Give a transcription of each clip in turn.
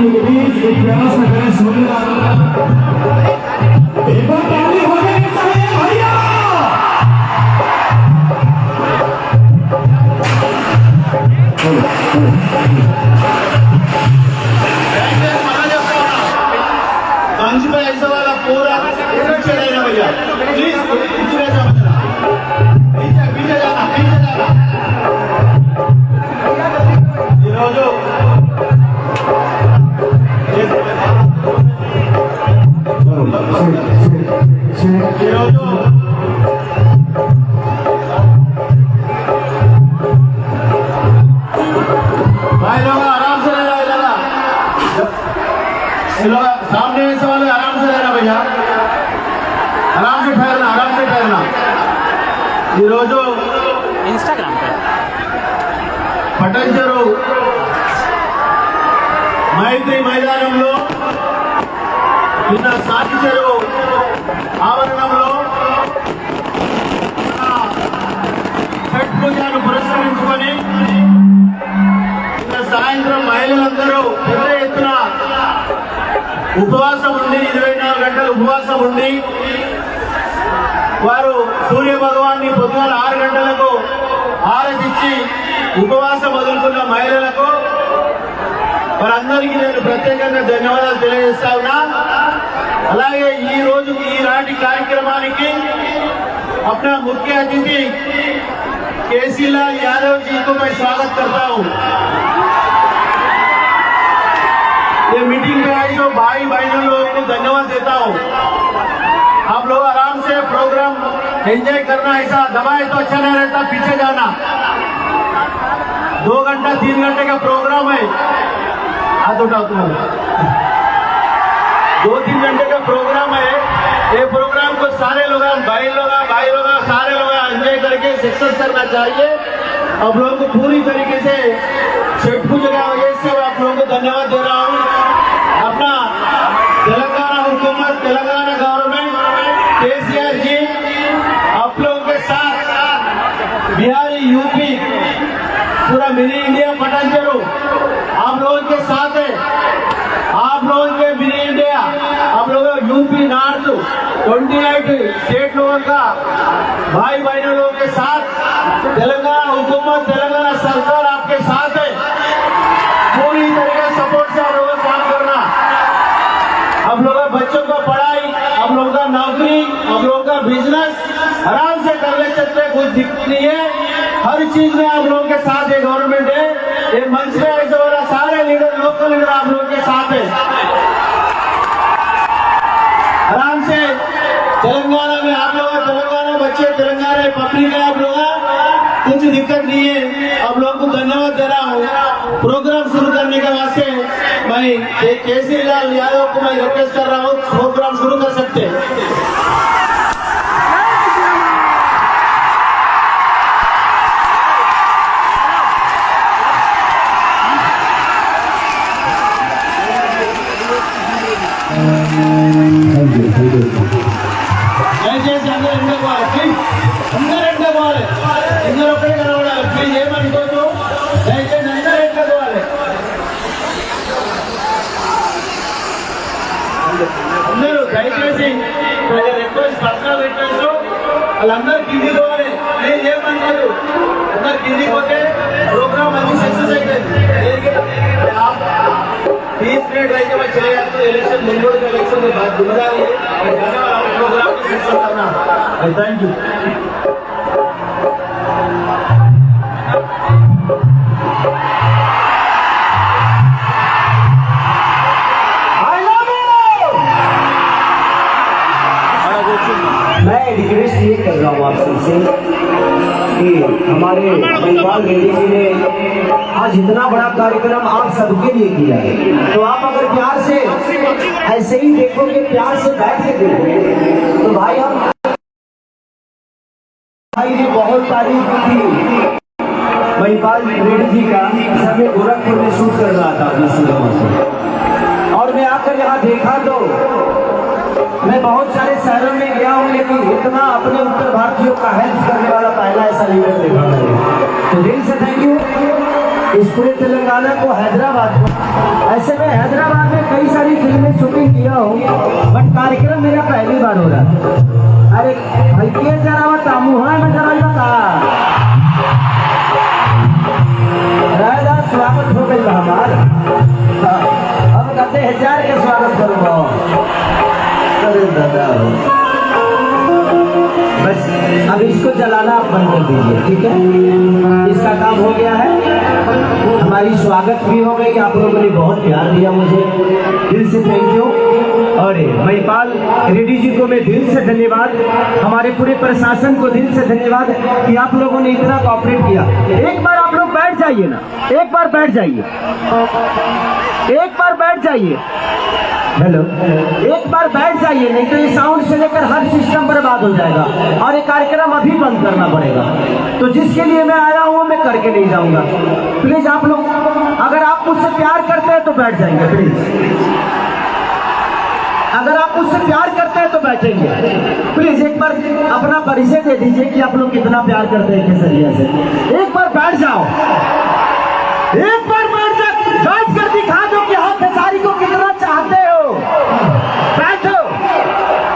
Party के बीच एक प्यारा सा गणेश मंदिर एक बार ताली हो जानी चाहिए भैया। मंच पे ऐसा वाला पूरा पीछे रहना भैया, प्लीज पीछे रहना, पीछे जाना, पीछे जाना। ఈరోజు भाई लोग आराम से रहना, सामने ऐसे वाले आराम से रहना भैया, आराम से ठहरना, आराम से ठहरना। ఈరోజు ఇన్స్టాగ్రామ్ పటంచెరు మైత్రి మైదానంలో నిన్న సాటి చెరువు ఆవరణంలో ఛఠ్ పూజను పురస్కరించుకొని నిన్న సాయంత్రం మహిళలందరూ పెద్ద ఎత్తున ఉపవాసం ఉండి 24 గంటలు ఉపవాసం ఉండి వారు సూర్య భగవాన్ని పొద్దున 6 గంటలకు ఆరతిచ్చి ఉపవాసం వదులుకున్న మహిళలకు వారందరికీ నేను ప్రత్యేకంగా ధన్యవాదాలు తెలియజేస్తా ఉన్నా। అలాగే ఈ రోజు ఈనాటి కార్యక్రమానికి अपना मुख्य अतिथि केसी लाल यादव जी को मैं स्वागत करता हूं। ये मीटिंग में आए जो भाई बहनों लोगों को धन्यवाद देता हूं। आप लोग आराम से प्रोग्राम एंजॉय करना, ऐसा दबाए तो अच्छा नहीं रहता, पीछे जाना। 2 घंटा 3 घंटे का प्रोग्राम है, हाथ उठाओ तुम। 2-3 घंटे का प्रोग्राम है। ये प्रोग्राम को सारे लोग भाई लोग सारे लोग एंजॉय करके सक्सेस करना चाहिए। आप लोगों को पूरी तरीके से छठ पूजा की वजह से आप लोगों को धन्यवाद दे रहा हूँ। अपना तेलंगाना हुकूमत, तेलंगाना गवर्नमेंट, केसीआर जी आप लोगों के साथ, बिहारी, यूपी, पूरा मिनी इंडिया पटंचेरू आप लोगों के साथ है। आप लोगों के मिनी इंडिया, आप लोगों यूपी नॉर्थ 28 स्टेट लोगों का भाई बहनों लोगों के साथ तेलंगाना हुकूमत, तेलंगाना सरकार आपके साथ है। पूरी तरीके सपोर्ट से आप लोगों काम करना। आप लोगों बच्चों का पढ़ाई, आप लोगों का नौकरी, आप लोगों का बिजनेस आराम से कर ले सकते, कुछ दिक्कत नहीं है। हर चीज में आप लोगों के साथ ये गवर्नमेंट है। ये मंच में ऐसे हो रहा, सारे लीडर, लोकल लीडर आप लोगों के साथ है। आराम से तेलंगाना में आप लोग, तेलंगाना बच्चे, तेलंगाना पब्लिक है, आप लोग कुछ दिक्कत नहीं है। आप लोगों को धन्यवाद दे रहा हूँ। प्रोग्राम शुरू करने के वास्ते मैं केसी लाल यादव को मैं रिक्वेस्ट कर रहा हूँ, प्रोग्राम शुरू कर सकते हैं। దయచేసి అందరూ ఎండ పోవాలి, ప్లీజ్ అందరూ ఎండ పోవాలి, అందరూ ఒక్కడే కనబడాలి, ప్లీజ్ ఏమనుకోవద్దు, దయచేసి అందరూ ఎండ పోవాలి, అందరూ దయచేసి రిక్వెస్ట్, పర్సనల్ రిక్వెస్ట్, వాళ్ళందరూ కిందికి పోవాలి, ప్లీజ్ ఏమనుకోదు, అందరు కిందికి పోతే ప్రోగ్రామ్ అన్ని సక్సెస్ అవుతుంది। 30 मिनट रह के मैं चले जाता हूँ। इलेक्शन मुंबई का इलेक्शन के बाद जिम्मेदारी है और जाने वाला प्रोग्राम को सक्सेस करना। Thank you. मैं रिक्वेस्ट ये कर रहा हूँ आप सबसे कि हमारे महिपाल रेड्डी जी ने आज इतना बड़ा कार्यक्रम आप सबके लिए किया है, तो आप अगर प्यार से ऐसे ही देखोगे, प्यार से बैठ के देखोगे, तो भाई हम भाई ने बहुत तारीफ की थी महिपाल रेड्डी जी का। समय गोरखपुर में शूट कर रहा था अपनी सिनेमा से, और मैं आकर यहाँ देखा तो मैं बहुत सारे शहरों में गया हूँ, लेकिन इतना अपने उत्तर भारतीयों का हेल्प करने वाला पहला ऐसा लीडर देखा मैंने। तो दिल से थैंक यू। इस पूरे तेलंगाना को, हैदराबाद को ऐसे में हैदराबाद में कई सारी फिल्में शूटिंग किया हूँ, बट कार्यक्रम मेरा पहली बार हो रहा है। अरे भाई के जरा बता मुहा में जरा बता राजा स्वागत हो गई हमारा। अब कहते हजार के स्वागत करूँगा। अरे दादा बस अब इसको जलाना आप बंद कर दीजिए, ठीक है? इसका काम हो गया है। हमारी स्वागत भी हो गई, आप लोगों ने बहुत प्यार दिया मुझे, दिल से थैंक यू। और महिपाल रेड्डी जी को मैं दिल से धन्यवाद, हमारे पूरे प्रशासन को दिल से धन्यवाद कि आप लोगों ने इतना कोऑपरेट किया। एक बार आप लोग बैठ जाइए ना, एक बार बैठ जाइए, एक बार बैठ जाइए। हेलो, एक बार बैठ जाइए, नहीं तो ये साउंड से लेकर हर सिस्टम बर्बाद हो जाएगा और ये कार्यक्रम अभी बंद करना पड़ेगा। तो जिसके लिए मैं आया हूँ मैं करके नहीं जाऊंगा। प्लीज आप लोग अगर आप मुझसे प्यार करते हैं तो बैठ जाएंगे प्लीज। अगर आप मुझसे प्यार करते हैं तो बैठेंगे प्लीज। एक बार अपना परिचय दे दीजिए कि आप लोग कितना प्यार करते हैं केसरिया से। एक बार बैठ जाओ, एक बार बैठ कर दिखा दो कि हम खेसारी को कितना चाहते हो। बैठो,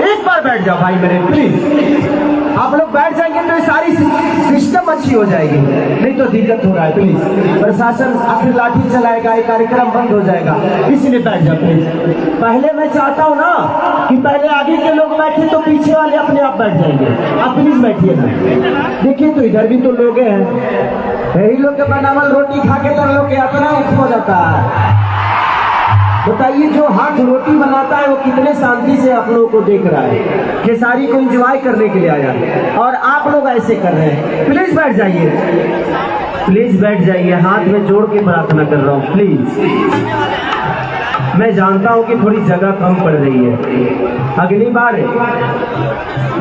एक बार बैठ जाओ भाई मेरे प्लीज। आप लोग बैठ जाएंगे तो सारी सिस्टम अच्छी हो जाएगी, नहीं तो दिक्कत हो रहा है। प्लीज प्रशासन आखिर लाठी चलाएगा, ये कार्यक्रम बंद हो जाएगा, इसलिए बैठ जाओ प्लीज। पहले मैं चाहता हूँ ना कि पहले आगे के लोग बैठे तो पीछे वाले अपने आप बैठ जाएंगे। आप प्लीज बैठिए ना। देखिए तो इधर भी तो लोग हैं, यही लोग के बनावल रोटी खा के तो लोग यात्रा हो जाता है। बताइए जो हाथ रोटी बनाता है वो कितने शांति से आप लोगों को देख रहा है, खेसारी को एंजॉय करने के लिए आया, और आप लोग ऐसे कर रहे हैं। प्लीज बैठ जाइए, प्लीज बैठ जाइए, हाथ में जोड़ के प्रार्थना कर रहा हूँ प्लीज। मैं जानता हूँ कि थोड़ी जगह कम पड़ रही है। अगली बार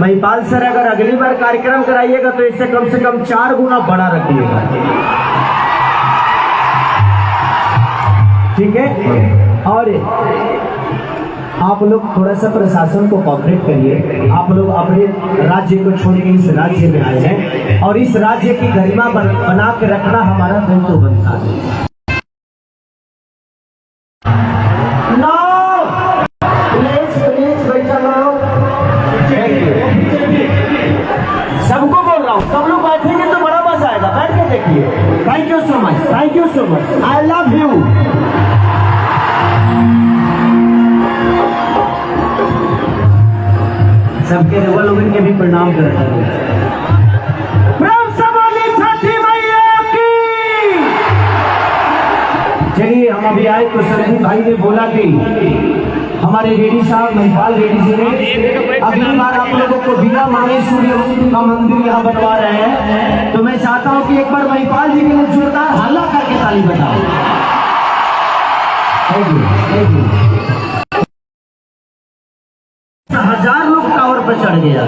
महिपाल सर अगर अगली बार कार्यक्रम कराइएगा तो इससे कम से कम 4 गुना बड़ा रखिएगा, ठीक है? और आप लोग थोड़ा सा प्रशासन को कोऑपरेट करिए। आप लोग अपने राज्य को छोड़ के इस राज्य में आए हैं और इस राज्य की गरिमा बना के रखना हमारा दायित्व बनता है। सबको बोल रहा हूँ, सब लोग बैठेंगे तो बड़ा मजा आएगा, बैठ के देखिए। Thank you so much, thank you so much, I love you. सबके रेवल के भी प्रणाम करता हूँ। चलिए हम अभी आए तो संदीप भाई ने बोला कि हमारे रेड्डी साहब महिपाल रेड्डी जी ने अगली बार आप लोगों को बिना मांगे सूर्य का मंदिर यहाँ बनवा रहे हैं, तो मैं चाहता हूँ कि एक बार महिपाल जी के लिए जोरदार हल्ला करके ताली बजाओ। Thank you, thank you. 1000 लोग टावर पर चढ़ गया,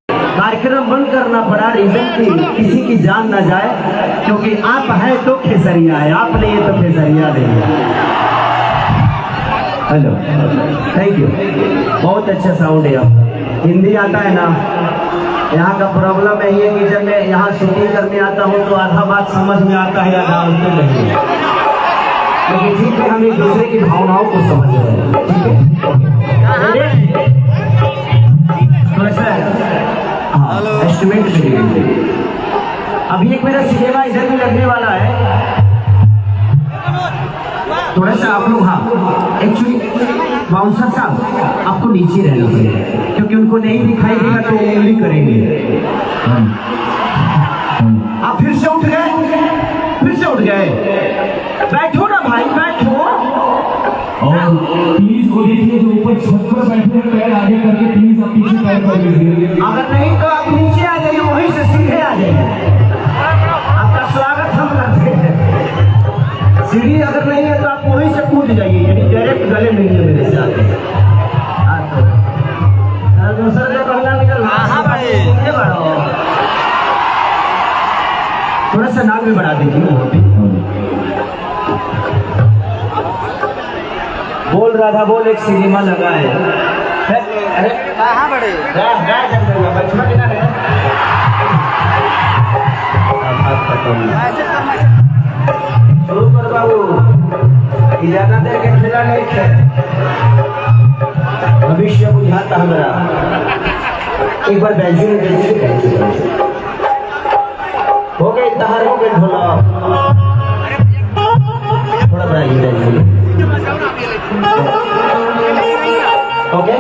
कार्यक्रम बंद करना पड़ा, रीजन की किसी की जान न जाए, क्योंकि आप हैं तो खेसरिया है, आप नहीं है तो खेसरिया नहीं है। हेलो, थैंक यू, बहुत अच्छा साउंड है आपका। हिंदी आता है ना? यहाँ का प्रॉब्लम यही है कि जब मैं यहाँ शूटिंग करने आता हूँ तो आधा बात समझ में आता है, आधा उनको नहीं। लेकिन ठीक है, हम एक दूसरे की भावनाओं को समझ रहे हैं, ठीक है? एस्टिमेट अभी एक मेरा सिनेमा इधर भी लगने वाला है, थोड़ा सा आप लोग, हाँ एक्चुअली बाउंसर साहब आपको नीचे रहना पड़ेगा, क्योंकि उनको नहीं दिखाई देगा तो उंगली करेंगे। आप फिर से उठ गए, फिर से उठ गए, बैठो ना भाई, बैठो। और प्लीज वो देखिए जो ऊपर छत पर बैठे हैं, पैर आगे करके प्लीज आप पीछे पैर कर लीजिए। अगर नहीं तो आप नीचे आ जाइए, वहीं से सीधे आ जाइए। आपका स्वागत हम करते हैं। सीढ़ी अगर नहीं है तो आप वहीं से कूद जाइए, यानी डायरेक्ट गले मिलिए मेरे साथ। दूसरा जो पहला निकल, थोड़ा सा नाक भी बढ़ा दीजिए। बोल रहा था, बोल, एक सिनेमा लगा है। अरे कहाँ बड़े बचपन शुरू कर बाबू। कि ज्यादा देर के खेला नहीं थे भविष्य बुझाता हमारा। एक बार बैंजू में हो गए तहार हो गए ढोला थोड़ा बनाइए बैंजू ओके।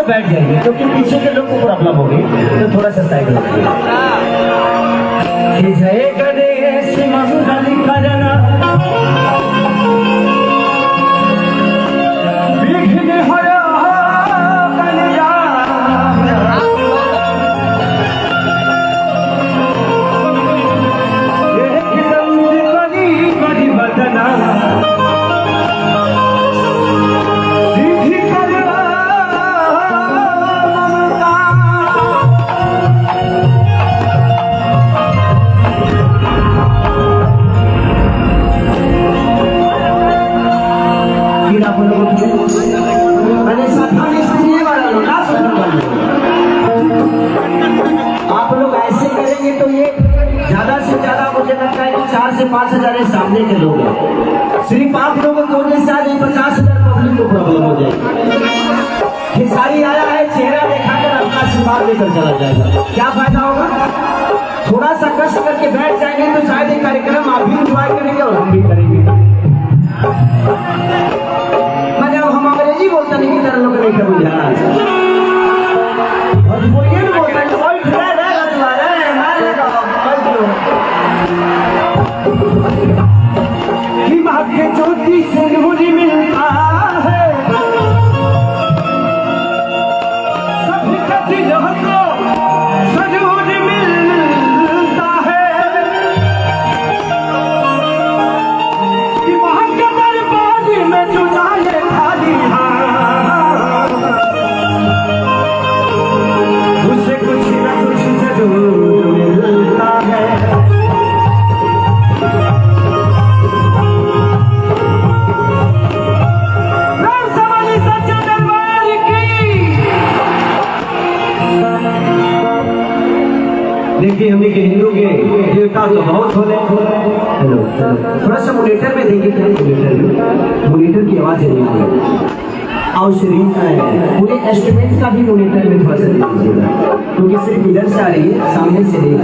बैठ जाइए क्योंकि पीछे के लोग को प्रॉब्लम होगी तो थोड़ा सा साइड जय गणेश मंगल करना विघ्न हरा आप लोग ऐसे करेंगे तो ये ज्यादा से ज्यादा मुझे लगता है 4 से 5 हजार सामने के लोग हैं। सिर्फ आप लोगों को कोने से आज 50,000 पब्लिक को प्रॉब्लम हो जाएगी। खिसारी आया है चेहरा दिखाकर अपना आशीर्वाद लेकर चला जाएगा, क्या फायदा होगा? थोड़ा सा कष्ट करके बैठ जाएंगे तो शायद ये कार्यक्रम आप भी इंजॉय करेंगे और हम भी करेंगे। मतलब हम अंग्रेजी बोलते नहीं की तरह लोग नहीं कर बुझाना और बोलिए ना बोलते हैं कोई खड़ा है रजवाड़ा है मार लगा कि माँ के ज्योति से नूर मिलता है सभी का दिल को सजूर मिलता है कि माँ के दरबार में जुटाए खाली उसे कुछ न कुछ जरूर मिलता है। सच्चे दरबार की देखिए हमने के हिंदू के देवता तो बहुत होने। हेलो थोड़ा सा मोनिटर में देखिए मोनिटर की आवाज है और शरीर का है पूरे एस्टिमेट का भी मोनिटर में थोड़ा सा देखिएगा क्योंकि सिर्फ इधर से आ रही है सामने से नहीं।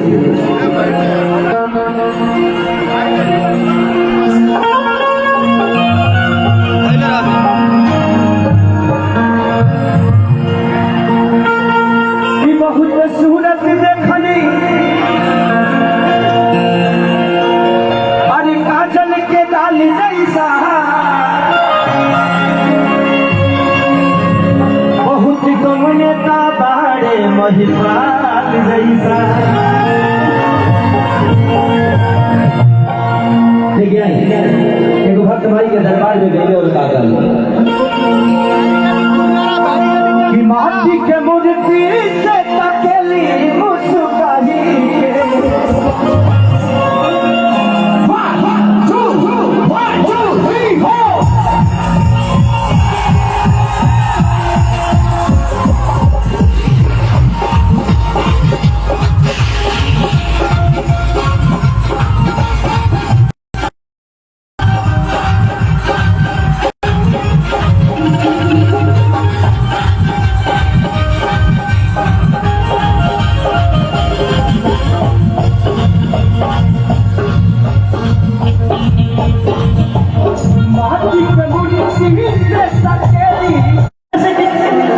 बहुत सूरत देखनी अरे काजल के डाल जैसा बहुत कमने का बाड़े महिपाल जैसा। देखिए एक भक्त भाई के दरबार में गए और काजल कि माटी के मूर्ति से तकेली मुस्काही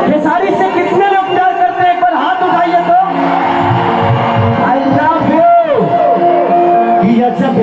खेसारी से कितने लोग प्यार करते हैं? एक बार हाथ उठाइए तो। I love you. ये जब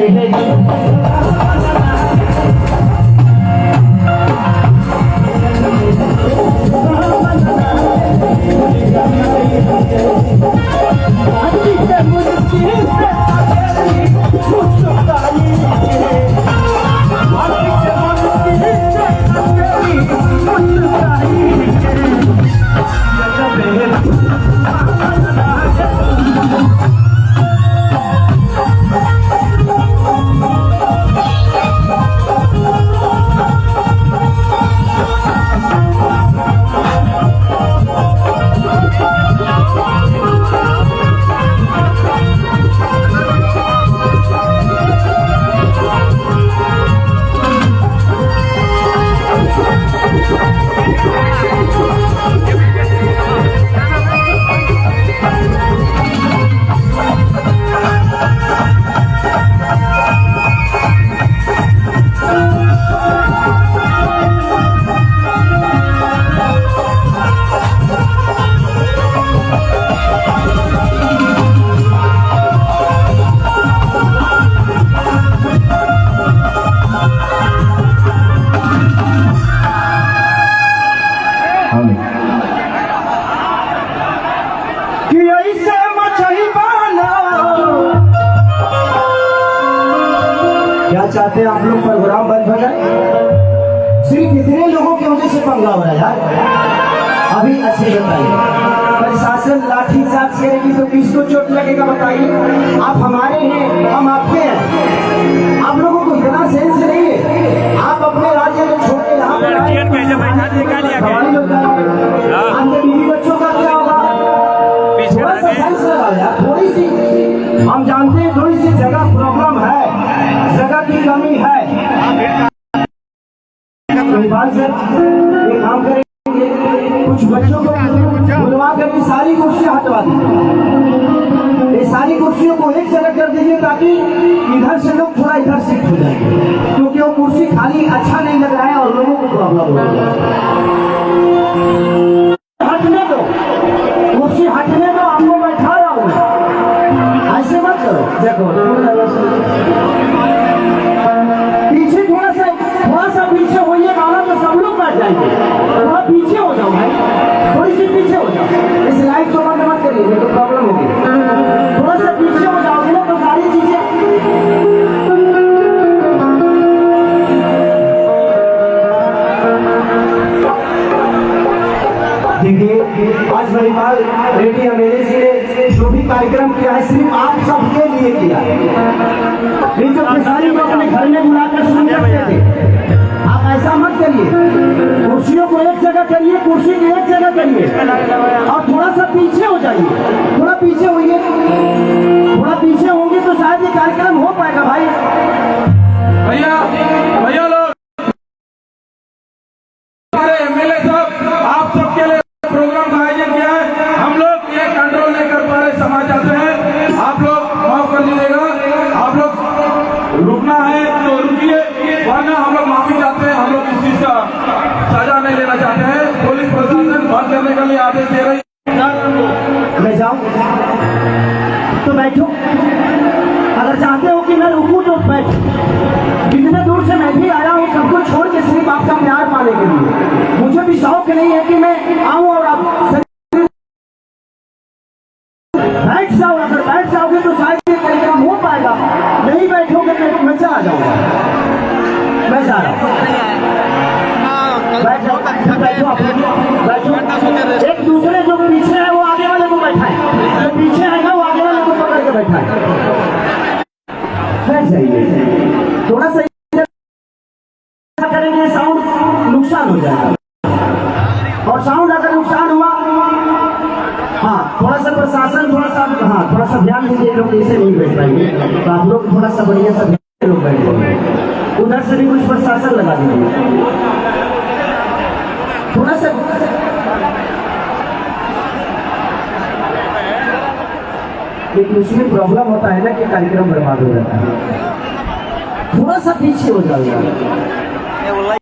क्या चाहते हैं आप लोग? प्रोग्राम बंद हो जाए? सिर्फ इतने लोगों की वजह से पंगा हो रहा है यार। अभी अच्छे बताइए, प्रशासन लाठीचार्ज करेगी तो किसको चोट लगेगा बताइए? आप हमारे हैं, हम आपके हैं। आप लोगों को इतना सेंस नहीं है। आप अपने राज्य को छोड़ के यहाँ पर आपके बीवी बच्चों का क्या होगा? थोड़ा सा सेंस लगाओ यार, थोड़ी सी। हम जानते हैं थोड़ी सी जगह प्रॉब्लम है, जगह की कमी है। सर एक काम करेंगे, कुछ बच्चों को बुलवा करके सारी कुर्सियां हटवा दीजिए। ये सारी कुर्सियों को एक जगह कर दीजिए ताकि इधर से लोग थोड़ा इधर शिफ्ट हो जाएंगे, क्योंकि वो कुर्सी खाली अच्छा नहीं लग रहा है और लोगों को प्रॉब्लम हो रही है। हटने दो, कुर्सी हटने दो, आपको बैठा रहा हूँ। ऐसे मत करो। देखो थोड़ा सा पीछे होइए बाबा, तो सब लोग बैठ जाएंगे। थोड़ा पीछे हो जाओ भाई, थोड़ी सी पीछे हो जाओ। इस लाइट को बंद मत करिए, तो प्रॉब्लम होगी। थोड़ा सा पीछे हो जाओगे ना तो सारी चीजें। देखिए आज महिपाल रेड्डी अमेरे जी ने जो भी कार्यक्रम किया है सिर्फ आप सबके लिए किया है। ये जो खेसारी को अपने घर में बुलाकर सुन सकते थे, आप ऐसा मत करिए। कुर्सियों को एक जगह करिए, कुर्सी को एक जगह करिए और थोड़ा सा पीछे हो जाइए। थोड़ा पीछे होइए, थोड़ा पीछे होंगे तो शायद ये कार्यक्रम हो पाएगा भाई। भैया लोग, हमारे एमएलए साहब आप सबके लिए प्रोग्राम का आयोजन किया है। हम लोग ये कंट्रोल नहीं कर पा रहे, समाज चाहते हैं, आप लोग माफ कर दीजिएगा। आप लोग रुकना है तो रुकिए, वरना हम लोग माफी चाहते हैं। हम लोग इस चीज का सजा नहीं लेना चाहते हैं। पुलिस प्रशासन बंद करने के लिए आदेश दे रही है। मैं जाऊं तो बैठो, अगर चाहते हो कि मैं रुकूं तो बैठो। इतने दूर से मैं भी आया हूँ सब कुछ छोड़ के सिर्फ आपका प्यार पाने के लिए। मुझे भी शौक नहीं है कि मैं आऊं और आप बैठ जाओ। अगर बैठ जाओगे तो शायद ये कार्यक्रम हो पाएगा, नहीं बैठोगे तो मैं चला जाऊंगा। मैं जा रहा हूँ, बैठो बैठो। एक दूसरे जो पीछे है वो आगे वाले को बैठाए, जो पीछे है ना वो आगे वाले को पकड़ के बैठाए। बैठ जाइए, थोड़ा सा करेंगे साउंड नुकसान हो जाएगा। और साउंड अगर नुकसान हुआ, हाँ थोड़ा सा प्रशासन थोड़ा सा ध्यान दीजिए। लोग ऐसे नहीं बैठ पाएंगे तो आप लोग थोड़ा सा बढ़िया सा लोग बैठ जाएंगे। उधर से भी कुछ प्रशासन लगा दीजिए थोड़ा सा। लेकिन उसमें प्रॉब्लम होता है ना कि कार्यक्रम बर्बाद हो जाता है। थोड़ा सा पीछे हो जाएगा।